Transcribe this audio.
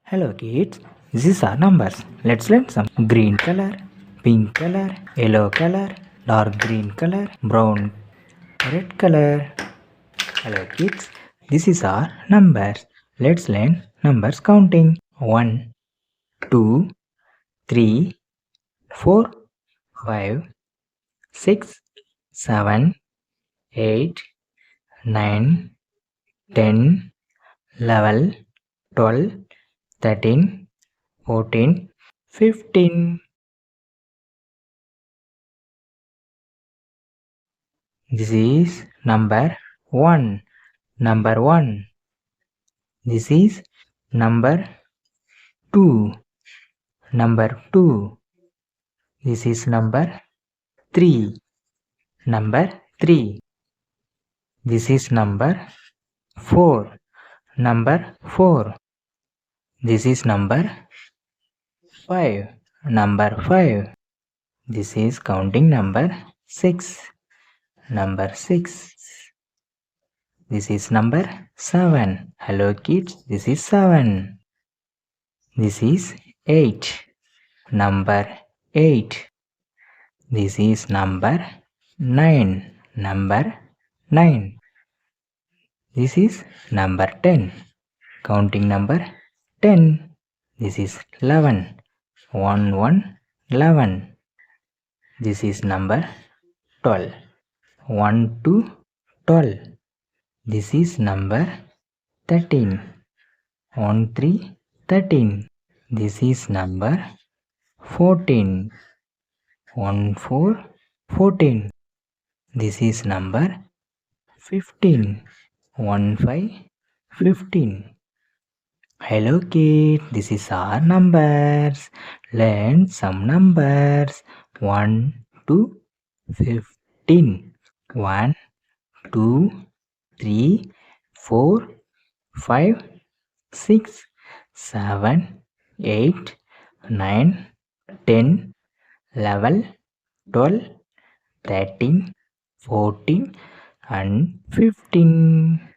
Hello kids, these are numbers. Let's learn some green color, pink color, yellow color, dark green color, brown, red color. Hello kids, this is our numbers. Let's learn numbers counting. 1, 2, 3, 4, 5, 6, 7, 8, 9, 10, 11, 12, 13, 14, 15. This is number 1. Number 1. This is number 2. Number 2. This is number 3. Number 3. This is number 4. Number 4. This is number 5. Number 5. This is counting number 6. Number 6. This is number 7. Hello kids, this is 7. This is 8. Number 8. This is number 9. Number 9. This is number 10. Counting number 10. This is 11. 1, 1, 11. This is number 12. 1, 2, 12. This is number 13. 1, 3, 13. This is number 14. 1, 4, 14. This is number 15. 1, 5, 15. Hello kids, this is our numbers. Learn some numbers. 1 to 15. 1, 2, 3, 4, 5, 6, 7, 8, 9, 10, 11, 12, 13, 14 and 15.